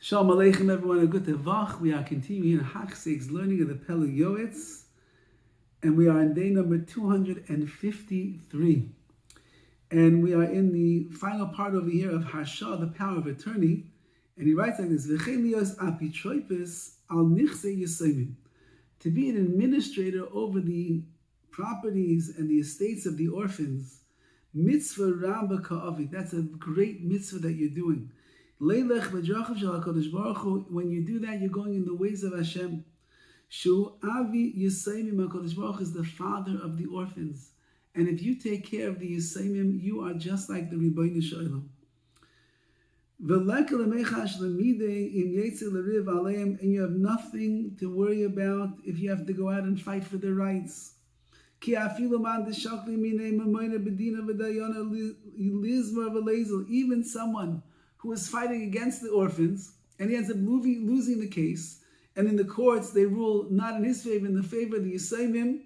Shalom Aleichem, everyone. A good tevach. We are continuing Hachseik's learning of the Pele Yoetz, and we are on day number 253. And we are in the final part over here of Harsha, the power of attorney. And he writes like this: V'chein lios apitroipis al nichse Yesomim, to be an administrator over the properties and the estates of the orphans. Mitzvah rabba ka'avik. That's a great mitzvah that you're doing. When you do that, you're going in the ways of Hashem. Shu Avi Yesomim, HaKadosh Baruch Hu is the father of the orphans. And if you take care of the Yesomim, you are just like the Rabbi Shalom. And you have nothing to worry about if you have to go out and fight for their rights. Even someone who is fighting against the orphans, and he ends up losing the case, and in the courts they rule not in his favor, in the favor of the Yesomim.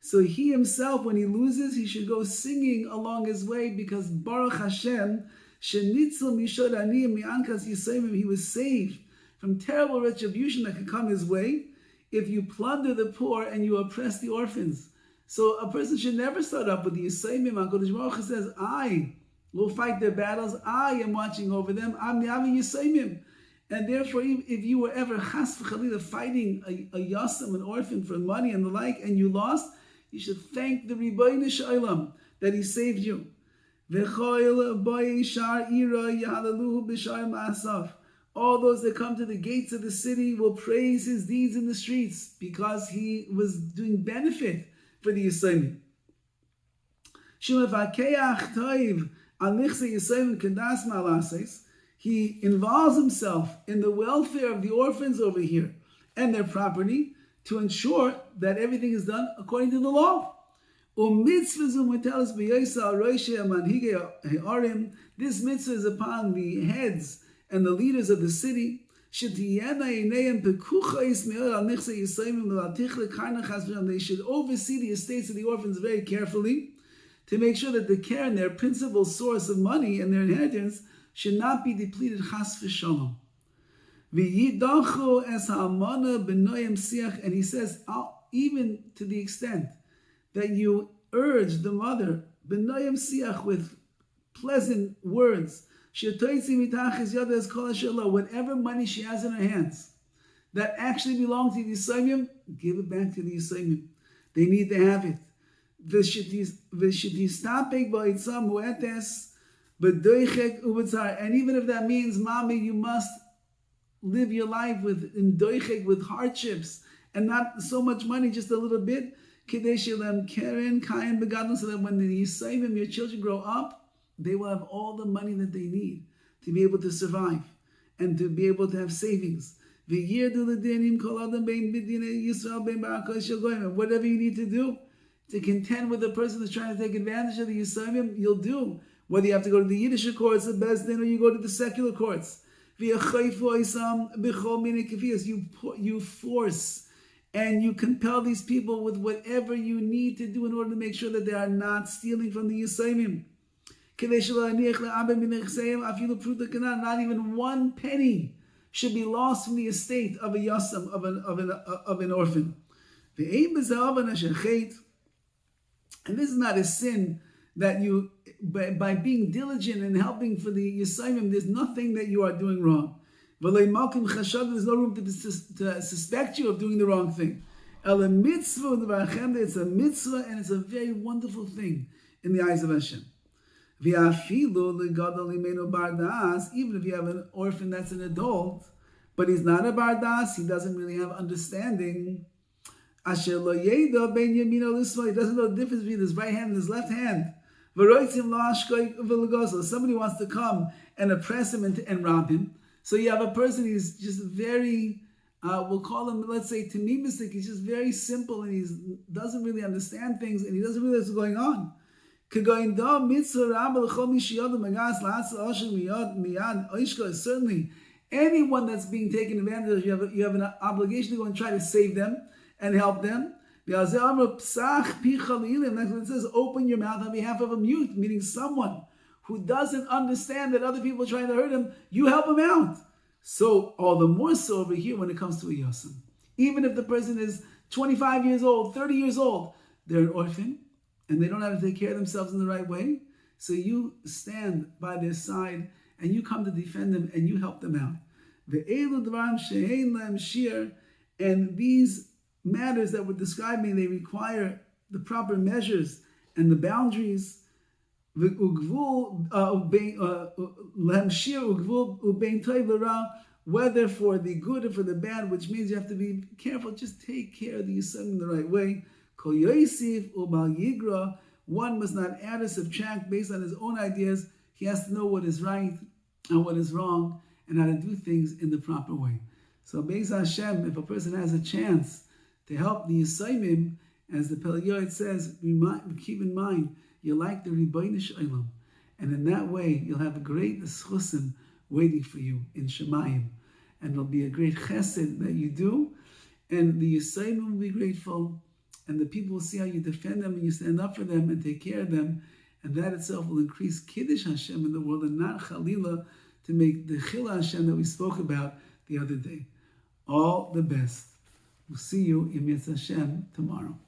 So he himself, when he loses, he should go singing along his way, because Baruch Hashem, Shenitzel Mishod Aniyim Mi'ankas Yesomim, he was saved from terrible retribution that could come his way if you plunder the poor and you oppress the orphans. So a person should never start up with the Yesomim. HaKadosh Baruch Hu says, I will fight their battles. I am watching over them. I'm the Yesomim. And therefore, if you were ever chas v'chalila fighting a yasam, an orphan, for money and the like, and you lost, you should thank the Rabbi Shalom that he saved you. All those that come to the gates of the city will praise his deeds in the streets, because he was doing benefit for the Yesomim. He involves himself in the welfare of the orphans over here and their property to ensure that everything is done according to the law. This mitzvah is upon the heads and the leaders of the city. They should oversee the estates of the orphans very carefully, to make sure that the care and their principal source of money and their inheritance should not be depleted, chas v'shalom. And he says, even to the extent that you urge the mother, b'noyim siach, with pleasant words, whatever money she has in her hands that actually belongs to the Yesomim, give it back to the Yesomim. They need to have it. And even if that means, mommy, you must live your life with hardships and not so much money, just a little bit, so that when the Yesomim, your children, grow up, they will have all the money that they need to be able to survive and to be able to have savings. Whatever you need to do to contend with the person that's trying to take advantage of the Yesomim, you'll do. Whether you have to go to the Yiddish courts, the Bezdin, or you go to the secular courts. You force and you compel these people with whatever you need to do in order to make sure that they are not stealing from the Yesomim. Not even one penny should be lost from the estate of a yasam, of an orphan. And this is not a sin that you, by being diligent and helping for the Yesomim, there's nothing that you are doing wrong. There's no room to suspect you of doing the wrong thing. It's a mitzvah, and it's a very wonderful thing in the eyes of Hashem. Even if you have an orphan that's an adult, but he's not a bardas, he doesn't really have understanding. He doesn't know the difference between his right hand and his left hand. Somebody wants to come and oppress him and rob him. So you have a person who's just very, we'll call him, let's say, tamimistic. He's just very simple, and he doesn't really understand things, and he doesn't realize what's going on. Certainly, anyone that's being taken advantage of, you have an obligation to go and try to save them and help them. That's what it says, open your mouth on behalf of a mute, meaning someone who doesn't understand that other people are trying to hurt him. You help him out. So all the more so over here when it comes to a Yosem. Even if the person is 25 years old, 30 years old, they're an orphan and they don't have to take care of themselves in the right way. So you stand by their side and you come to defend them and you help them out. And these matters that we're describing, they require the proper measures and the boundaries. Whether for the good or for the bad, which means you have to be careful, just take care of the Yesomim in the right way. One must not add or subtract based on his own ideas. He has to know what is right and what is wrong and how to do things in the proper way. So Be'ez Hashem, if a person has a chance to help the Yesomim, as the Pele Yoetz says, keep in mind, you're like the Rabbi Shalom. And in that way, you'll have a great schusim waiting for you in Shemayim. And there'll be a great chesed that you do. And the Yesomim will be grateful. And the people will see how you defend them and you stand up for them and take care of them. And that itself will increase Kiddush Hashem in the world and not Chalila to make the Chila Hashem that we spoke about the other day. All the best. We'll see you in Yetz Hashem tomorrow.